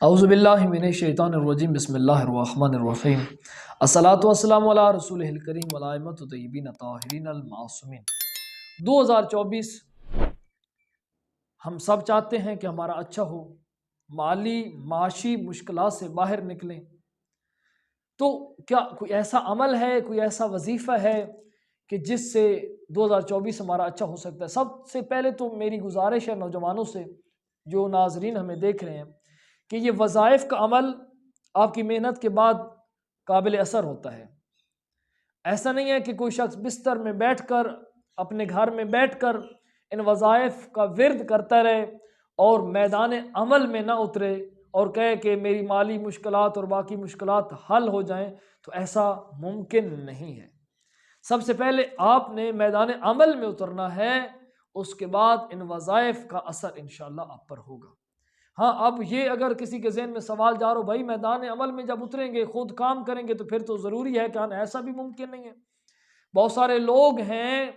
اعوذ باللہ من الشیطان الرجیم، بسم اللہ الرحمن الرحیم، الصلاۃ والسلام علی رسول الکریم والائمۃ الطیبین الطاہرین المعصومین۔ 2024 ہم سب چاہتے ہیں کہ ہمارا اچھا ہو، مالی معاشی مشکلات سے باہر نکلیں۔ تو کیا کوئی ایسا عمل ہے، کوئی ایسا وظیفہ ہے کہ جس سے 2024 ہمارا اچھا ہو سکتا ہے؟ سب سے پہلے تو میری گزارش ہے نوجوانوں سے، جو ناظرین ہمیں دیکھ رہے ہیں، کہ یہ وظائف کا عمل آپ کی محنت کے بعد قابل اثر ہوتا ہے۔ ایسا نہیں ہے کہ کوئی شخص بستر میں بیٹھ کر، اپنے گھر میں بیٹھ کر ان وظائف کا ورد کرتا رہے اور میدان عمل میں نہ اترے اور کہے کہ میری مالی مشکلات اور باقی مشکلات حل ہو جائیں، تو ایسا ممکن نہیں ہے۔ سب سے پہلے آپ نے میدان عمل میں اترنا ہے، اس کے بعد ان وظائف کا اثر انشاءاللہ آپ پر ہوگا۔ ہاں، اب یہ اگر کسی کے ذہن میں سوال جا رہا ہو، بھائی میدان عمل میں جب اتریں گے، خود کام کریں گے، تو پھر تو ضروری ہے کہ ایسا بھی ممکن نہیں ہے۔ بہت سارے لوگ ہیں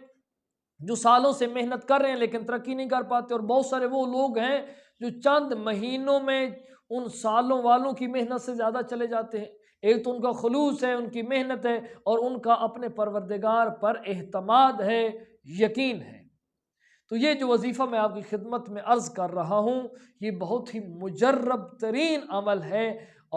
جو سالوں سے محنت کر رہے ہیں لیکن ترقی نہیں کر پاتے، اور بہت سارے وہ لوگ ہیں جو چند مہینوں میں ان سالوں والوں کی محنت سے زیادہ چلے جاتے ہیں۔ ایک تو ان کا خلوص ہے، ان کی محنت ہے، اور ان کا اپنے پروردگار پر اعتماد ہے، یقین ہے۔ تو یہ جو وظیفہ میں آپ کی خدمت میں عرض کر رہا ہوں، یہ بہت ہی مجرب ترین عمل ہے،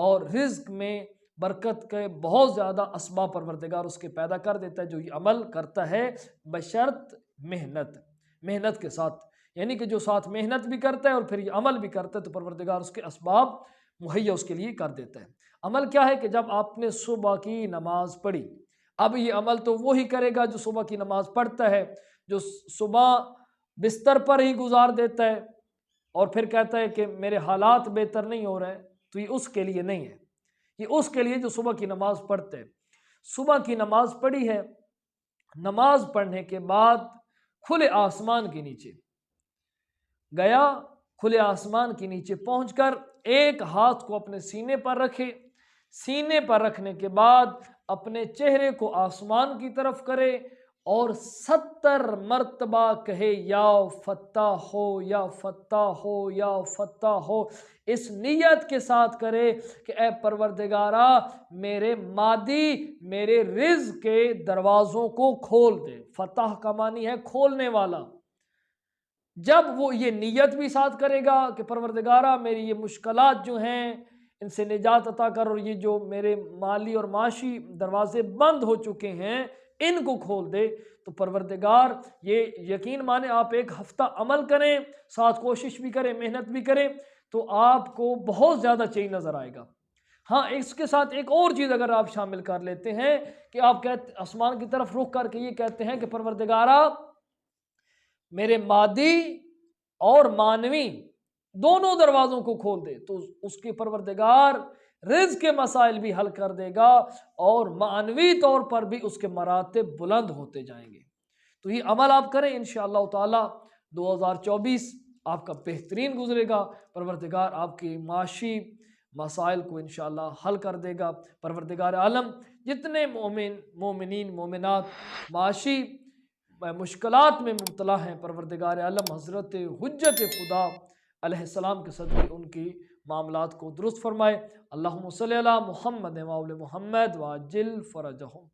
اور رزق میں برکت کے بہت زیادہ اسباب پروردگار اس کے پیدا کر دیتا ہے جو یہ عمل کرتا ہے، بشرط محنت کے ساتھ، یعنی کہ جو ساتھ محنت بھی کرتا ہے اور پھر یہ عمل بھی کرتا ہے، تو پروردگار اس کے اسباب مہیا اس کے لیے کر دیتا ہے۔ عمل کیا ہے کہ جب آپ نے صبح کی نماز پڑھی، اب یہ عمل تو وہی کرے گا جو صبح کی نماز پڑھتا ہے، جو صبح بستر پر ہی گزار دیتا ہے اور پھر کہتا ہے کہ میرے حالات بہتر نہیں ہو رہے، تو یہ اس کے لیے نہیں ہے۔ یہ اس کے لیے جو صبح کی نماز پڑھتے ہیں۔ صبح کی نماز پڑھی ہے، نماز پڑھنے کے بعد کھلے آسمان کے نیچے گیا، کھلے آسمان کے نیچے پہنچ کر ایک ہاتھ کو اپنے سینے پر رکھے، سینے پر رکھنے کے بعد اپنے چہرے کو آسمان کی طرف کرے اور 70 مرتبہ کہے یا فتح ہو، یا فتح ہو، یا فتح ہو۔ اس نیت کے ساتھ کرے کہ اے پروردگارا، میرے مادی، میرے رزق کے دروازوں کو کھول دے۔ فتح کا معنی ہے کھولنے والا۔ جب وہ یہ نیت بھی ساتھ کرے گا کہ پروردگارا میری یہ مشکلات جو ہیں ان سے نجات عطا کر، اور یہ جو میرے مالی اور معاشی دروازے بند ہو چکے ہیں ان کو کھول دے، تو پروردگار، یہ یقین مانے آپ ایک ہفتہ عمل کریں، ساتھ کوشش بھی کریں، محنت بھی کریں، تو آپ کو بہت زیادہ چینج نظر آئے گا۔ ہاں، اس کے ساتھ ایک اور چیز اگر آپ شامل کر لیتے ہیں کہ آپ آسمان کی طرف رخ کر کے یہ کہتے ہیں کہ پروردگارا میرے مادی اور معنوی دونوں دروازوں کو کھول دے، تو اس کے پروردگار رزق کے مسائل بھی حل کر دے گا اور معنوی طور پر بھی اس کے مراتب بلند ہوتے جائیں گے۔ تو یہ عمل آپ کریں، انشاءاللہ تعالی 2024 آپ کا بہترین گزرے گا۔ پروردگار آپ کے معاشی مسائل کو انشاءاللہ حل کر دے گا۔ پروردگار عالم جتنے مومنین مومنات معاشی مشکلات میں مبتلا ہیں، پروردگار عالم حضرت حجت خدا علیہ السلام کے صدقے ان کی معاملات کو درست فرمائے۔ اللہم صلی علی محمد و آل محمد وعجل فرجہم۔